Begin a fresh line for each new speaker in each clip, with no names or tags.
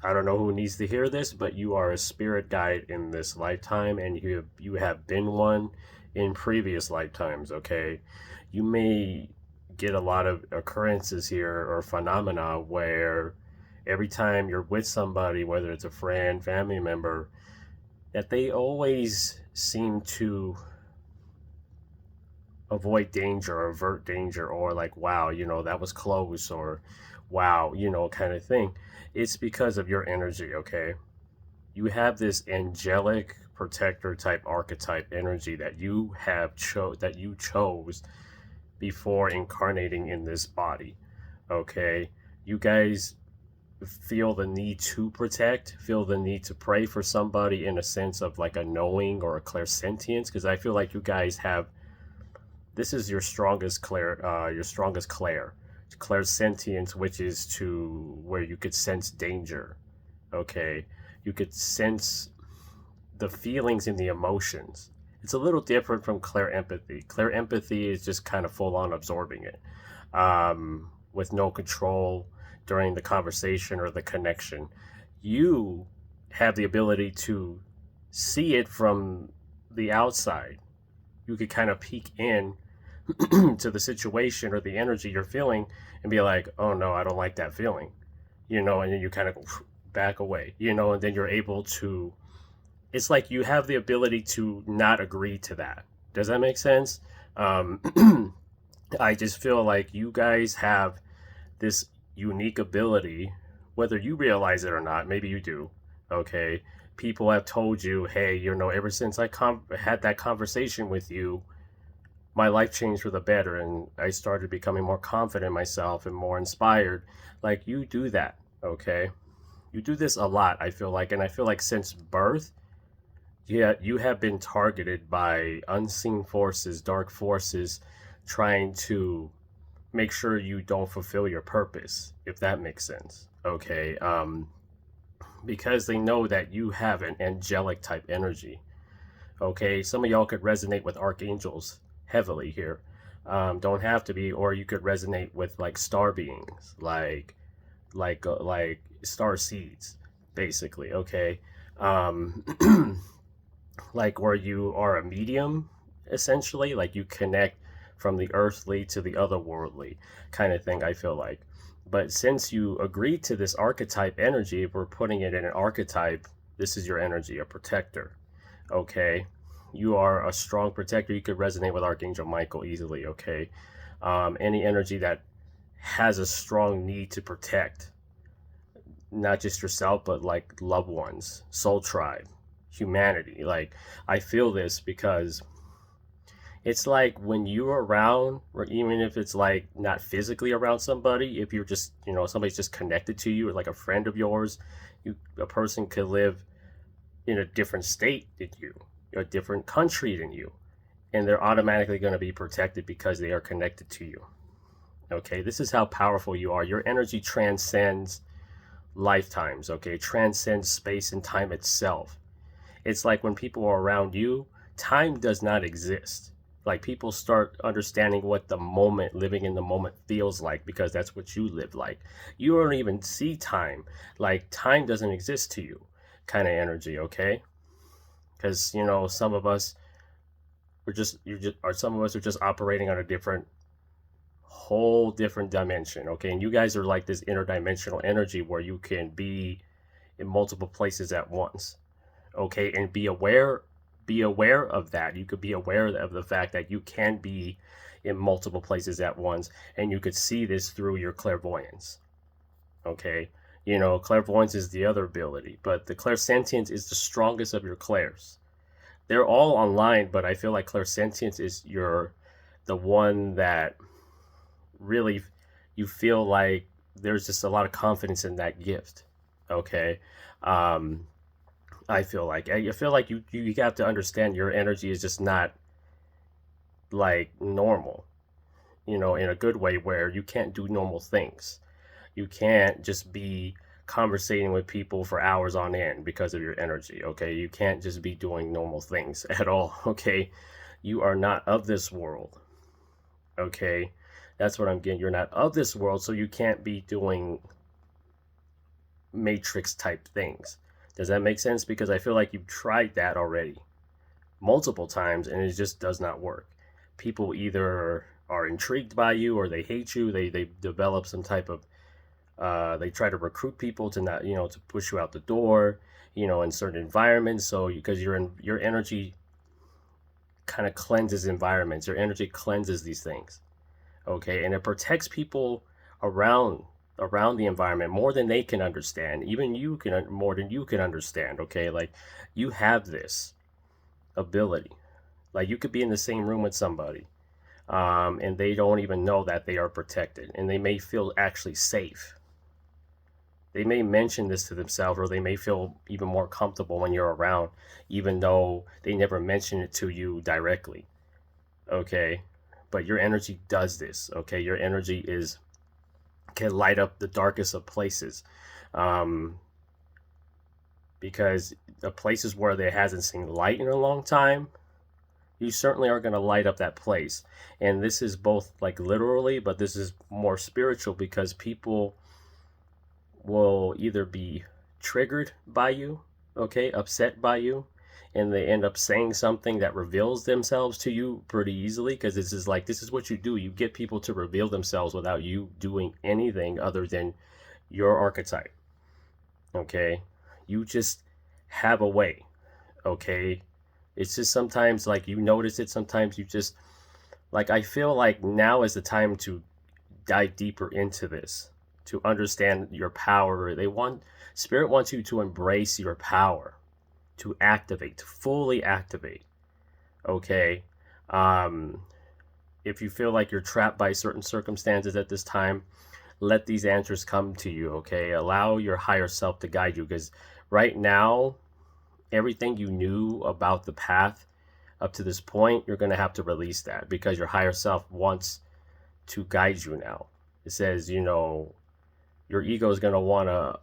I don't know who needs to hear this, but you are a spirit guide in this lifetime, and you have been one in previous lifetimes. Okay, you may get a lot of occurrences here or phenomena where every time you're with somebody, whether it's a friend, family member, that they always seem to avoid danger or avert danger, or like, wow, that was close, or wow, kind of thing. It's because of your energy. Okay, you have this angelic protector type archetype energy that you chose before incarnating in this body. Okay, you guys feel the need to protect, feel the need to pray for somebody in a sense of like a knowing or a clairsentience, because I feel like you guys have, this is your strongest clairsentience, which is to where you could sense danger. Okay, you could sense the feelings and the emotions. It's a little different from empathy. Empathy is just kind of full on absorbing it, with no control during the conversation or the connection. You have the ability to see it from the outside. You could kind of peek in to the situation or the energy you're feeling and be like, oh no, I don't like that feeling, and then you kind of back away, and then you're able to, it's like you have the ability to not agree to that. Does that make sense? Um, I just feel like you guys have this unique ability, whether you realize it or not, maybe you do. Okay. People have told you, hey, ever since I had that conversation with you, my life changed for the better, and I started becoming more confident in myself and more inspired. Like, you do that. Okay. You do this a lot, I feel like. And I feel like since birth, yeah, you have been targeted by unseen forces, dark forces, trying to make sure you don't fulfill your purpose, if that makes sense. Okay. Because they know that you have an angelic type energy. Okay. Some of y'all could resonate with archangels heavily here. Don't have to be, or you could resonate with like star beings, like star seeds, basically. Okay. Um, like where you are a medium, essentially, like you connect from the earthly to the otherworldly kind of thing, I feel like. But since you agreed to this archetype energy, if we're putting it in an archetype, this is your energy, a protector. Okay, you are a strong protector. You could resonate with Archangel Michael easily. Okay, any energy that has a strong need to protect not just yourself, but like loved ones, soul tribe, humanity. Like, I feel this because it's like when you're around, or even if it's like not physically around somebody, if you're just, somebody's just connected to you, or like a friend of yours, a person could live in a different state than you, a different country than you, and they're automatically going to be protected because they are connected to you. Okay, this is how powerful you are. Your energy transcends lifetimes. Okay, transcends space and time itself. It's like when people are around you, time does not exist. Like, people start understanding what the moment, living in the moment, feels like, because that's what you live like. You don't even see time. Like, time doesn't exist to you, kind of energy. Okay, because some of us, or some of us are just operating on a whole different dimension. Okay, and you guys are like this interdimensional energy where you can be in multiple places at once. Okay, and be aware of that. You could be aware of the fact that you can be in multiple places at once, and you could see this through your clairvoyance. Okay, clairvoyance is the other ability, but the clairsentience is the strongest of your clairs. They're all online, but I feel like clairsentience is the one that really, you feel like there's just a lot of confidence in that gift. Okay. um I feel like you have to understand your energy is just not like normal, in a good way, where you can't do normal things. You can't just be conversating with people for hours on end because of your energy. Okay, you can't just be doing normal things at all. Okay, you are not of this world. Okay, that's what I'm getting. You're not of this world, so you can't be doing matrix type things. Does that make sense? Because I feel like you've tried that already multiple times and it just does not work. People either are intrigued by you or they hate you. They develop some type of they try to recruit people to not, to push you out the door, in certain environments. So because your energy kind of cleanses environments, your energy cleanses these things. Okay, and it protects people around the environment more than they can understand. Even you can, more than you can understand. Okay, like you have this ability. Like you could be in the same room with somebody, and they don't even know that they are protected, and they may feel actually safe. They may mention this to themselves, or they may feel even more comfortable when you're around, even though they never mention it to you directly. Okay, but your energy does this. Okay, your energy can light up the darkest of places, because the places where there hasn't seen light in a long time, you certainly are going to light up that place. And this is both like literally, but this is more spiritual, because people will either be triggered by you, okay, upset by you, and they end up saying something that reveals themselves to you pretty easily, because this is what you do. You get people to reveal themselves without you doing anything other than your archetype. Okay, you just have a way. Okay, it's just sometimes like you notice it, sometimes you just like, I feel like now is the time to dive deeper into this, to understand your power. Spirit wants you to embrace your power, to activate, to fully activate. Okay, if you feel like you're trapped by certain circumstances at this time, let these answers come to you. Okay, allow your higher self to guide you, because right now, everything you knew about the path up to this point, you're going to have to release that, because your higher self wants to guide you now. It says, your ego is going to want to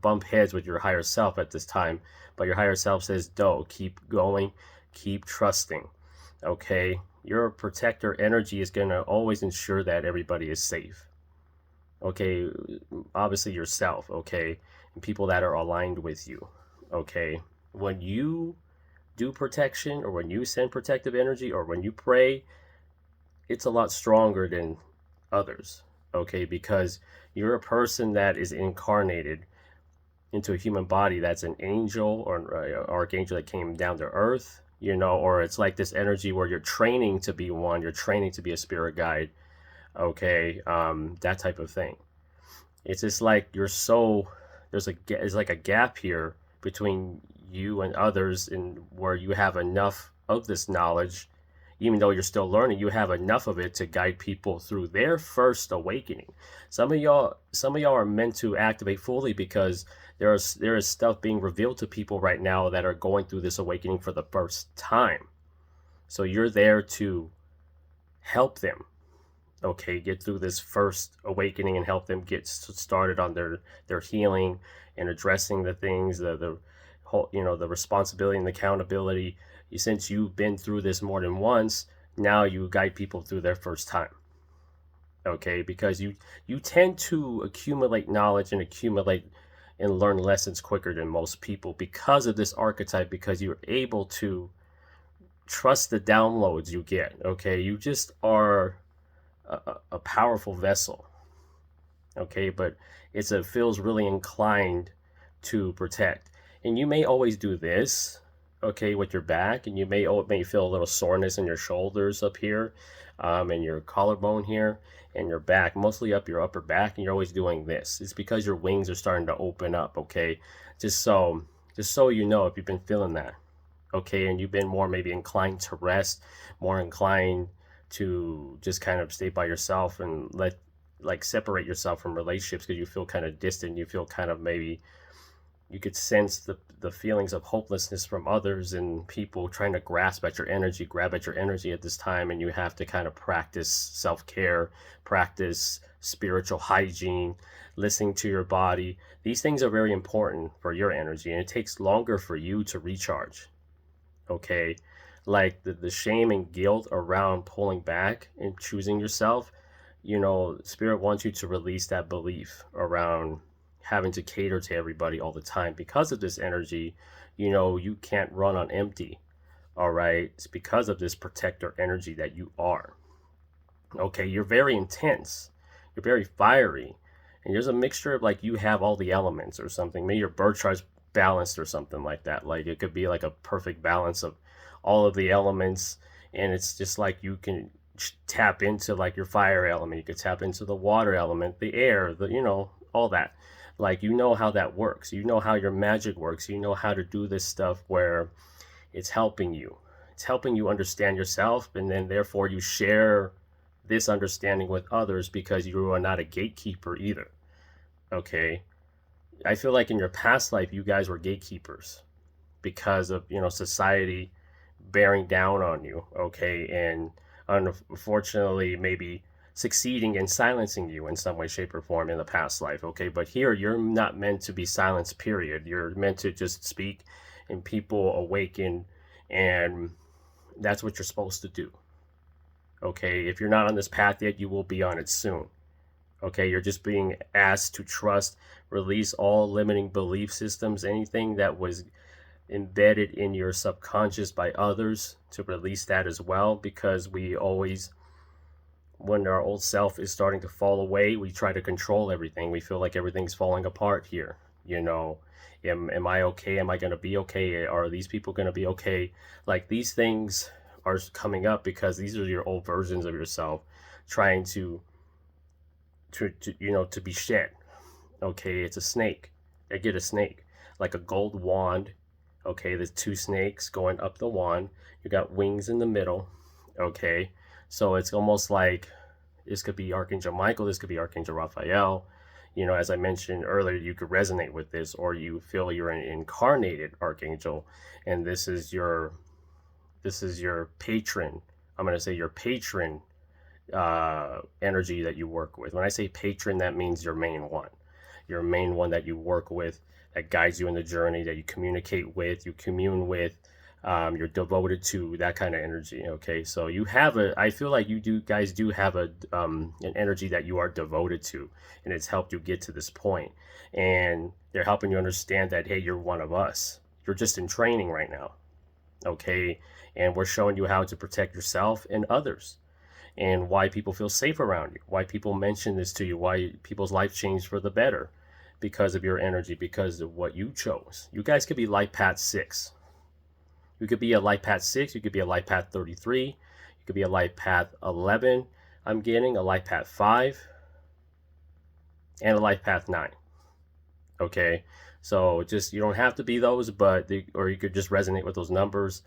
bump heads with your higher self at this time, but your higher self says, no, keep going, keep trusting. Okay, your protector energy is going to always ensure that everybody is safe. Okay, obviously yourself. Okay, and people that are aligned with you. Okay, when you do protection, or when you send protective energy, or when you pray, it's a lot stronger than others. Okay, because you're a person that is incarnated into a human body that's an angel or an archangel that came down to earth, or it's like this energy where you're training to be one, you're training to be a spirit guide. Okay, that type of thing. It's just like it's like a gap here between you and others, and where you have enough of this knowledge, even though you're still learning, you have enough of it to guide people through their first awakening. Some of y'all are meant to activate fully, because there is stuff being revealed to people right now that are going through this awakening for the first time. So you're there to help them, okay, get through this first awakening and help them get started on their healing and addressing the things, the whole, the responsibility and accountability. Since you've been through this more than once, now you guide people through their first time. Okay, because you tend to accumulate knowledge and learn lessons quicker than most people, because of this archetype, because you're able to trust the downloads you get. Okay, you just are a powerful vessel. Okay, but it feels really inclined to protect, and you may always do this, okay, with your back, and you may feel a little soreness in your shoulders up here, and your collarbone here, and your back, mostly up your upper back, and you're always doing this. It's because your wings are starting to open up. Okay, just so you know, if you've been feeling that, okay, and you've been more maybe inclined to rest, more inclined to just kind of stay by yourself and separate yourself from relationships, because you feel kind of distant, you feel kind of, maybe you could sense the feelings of hopelessness from others and people trying to grab at your energy at this time, and you have to kind of practice self-care, practice spiritual hygiene, listening to your body. These things are very important for your energy, and it takes longer for you to recharge. Okay, like the shame and guilt around pulling back and choosing yourself, Spirit wants you to release that belief around having to cater to everybody all the time. Because of this energy, you know, you can't run on empty. All right. It's because of this protector energy that you are. Okay. You're very intense. You're very fiery. And there's a mixture of like you have all the elements or something. Maybe your birth chart's balanced or something like that. Like it could be like a perfect balance of all of the elements. And it's just like you can tap into like your fire element. You could tap into the water element, the air, the, you know, all that. Like, you know how that works. You know how your magic works. You know how to do this stuff where it's helping you. It's helping you understand yourself, and then therefore you share this understanding with others because you are not a gatekeeper either. Okay. I feel like in your past life, you guys were gatekeepers because of, you know, society bearing down on you. Okay. And unfortunately, maybe succeeding in silencing you in some way, shape, or form in the past life. Okay. But here, you're not meant to be silenced, period. You're meant to just speak and people awaken. And that's what you're supposed to do. Okay. If you're not on this path yet, you will be on it soon. Okay. You're just being asked to trust, release all limiting belief systems, anything that was embedded in your subconscious by others, to release that as well, because we always, when our old self is starting to fall away, we try to control everything. We feel like everything's falling apart here. You know, am I okay? Am I going to be okay? Are these people going to be okay? Like, these things are coming up because these are your old versions of yourself trying to you know, to be shed. Okay, it's a snake. I get a snake, like a gold wand. Okay, there's two snakes going up the wand. You got wings in the middle. Okay, so it's almost like this could be Archangel Michael, this could be Archangel Raphael. You know, as I mentioned earlier, you could resonate with this, or you feel you're an incarnated archangel, and this is your patron. I'm going to say your patron energy that you work with. When I say patron, that means your main one. Your main one that you work with, that guides you in the journey, that you communicate with, you commune with, you're devoted to, that kind of energy. Okay, so you have I feel like guys do have an energy that you are devoted to, and it's helped you get to this point, and they're helping you understand that, hey, you're one of us. You're just in training right now. Okay, and we're showing you how to protect yourself and others, and why people feel safe around you, why people mention this to you, why people's life changed for the better because of your energy, because of what you chose. You guys could be life path 6. You could be a life path 6, you could be a life path 33, you could be a life path 11, I'm getting a life path 5, and a life path 9. Okay, so just, you don't have to be those, but or you could just resonate with those numbers,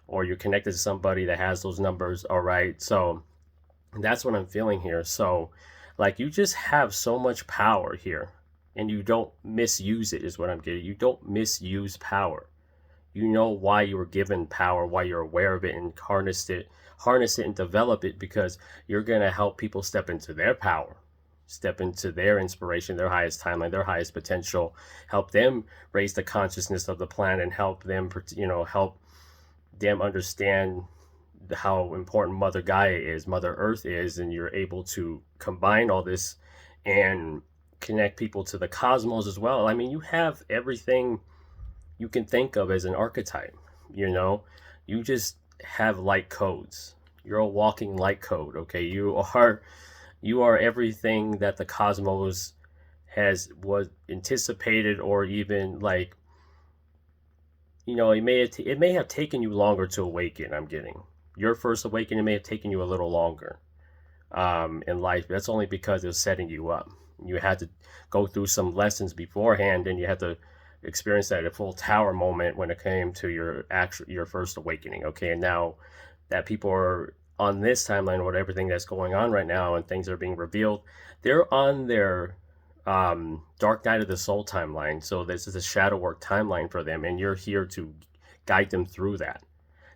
or you're connected to somebody that has those numbers. All right, so that's what I'm feeling here. So like, you just have so much power here, and you don't misuse it, is what I'm getting. You don't misuse power. You know why you were given power, why you're aware of it, and harness it and develop it, because you're going to help people step into their power, step into their inspiration, their highest timeline, their highest potential, help them raise the consciousness of the planet, and help them, you know, help them understand how important Mother Gaia is, Mother Earth is, and you're able to combine all this and connect people to the cosmos as well. I mean, you have everything you can think of as an archetype. You know, you just have light codes. You're a walking light code. Okay, you are everything that the cosmos was anticipated, or even like, you know, it may have taken you longer to awaken. I'm getting your first awakening may have taken you a little longer in life. That's only because it was setting you up. You had to go through some lessons beforehand, and you had to experience that at a full tower moment when it came to your first awakening. Okay, and now that people are on this timeline with everything that's going on right now, and things are being revealed, they're on their dark night of the soul timeline. So this is a shadow work timeline for them, and you're here to guide them through that,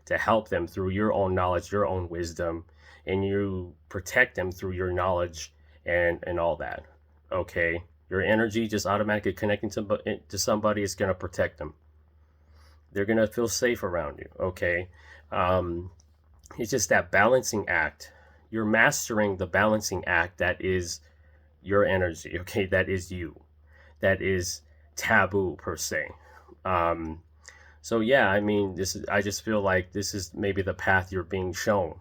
to help them through your own knowledge, your own wisdom, and you protect them through your knowledge and all that. Okay, your energy just automatically connecting to somebody is going to protect them. They're going to feel safe around you. Okay, it's just that balancing act. You're mastering the balancing act that is your energy. Okay, that is you. that is taboo per se. So yeah, I mean, I just feel like this is maybe the path you're being shown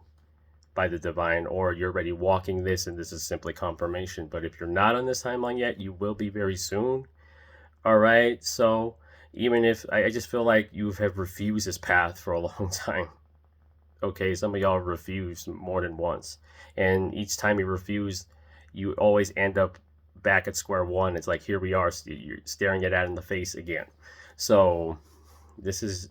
by the divine, or you're already walking this and this is simply confirmation. But if you're not on this timeline yet, you will be very soon. All right. So even if I just feel like you have refused this path for a long time. Okay, some of y'all refused more than once, and each time you refuse, you always end up back at square one. It's like, here we are, you're staring it at in the face again. So this is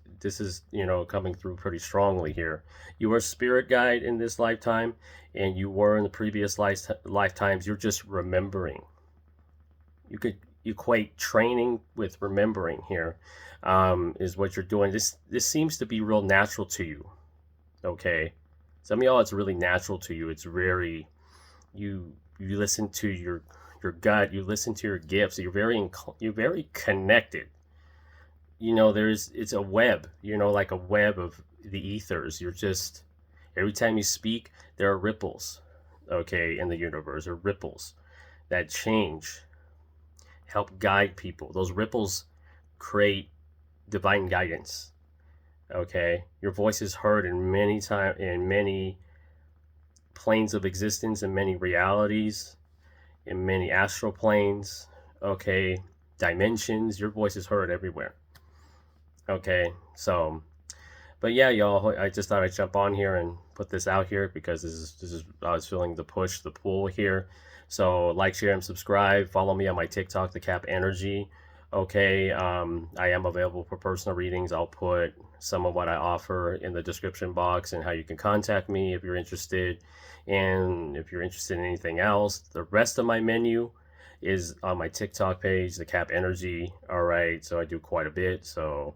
coming through pretty strongly here. You are a spirit guide in this lifetime, and you were in the previous lifetimes. You're just remembering. You could equate training with remembering here, is what you're doing. This seems to be real natural to you. Okay, some of y'all, it's really natural to you. It's very, you listen to your gut, you listen to your gifts. You're very connected. It's a web, like a web of the ethers. You're just, every time you speak, there are ripples, okay, in the universe, or ripples that change, help guide people. Those ripples create divine guidance. Okay, your voice is heard in many planes of existence, in many realities, in many astral planes, okay, dimensions. Your voice is heard everywhere. Okay, so, but yeah, y'all, I just thought I'd jump on here and put this out here, because this is I was feeling the push, the pull here. So like, share, and subscribe. Follow me on my TikTok, thecapenergy. Okay, I am available for personal readings. I'll put some of what I offer in the description box, and how you can contact me if you're interested. And if you're interested in anything else, the rest of my menu is on my TikTok page, the Cap Energy. All right, so I do quite a bit. So,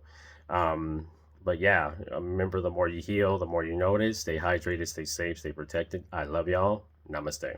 but yeah, remember, the more you heal, the more you notice. Stay hydrated, stay safe, stay protected. I love y'all. Namaste.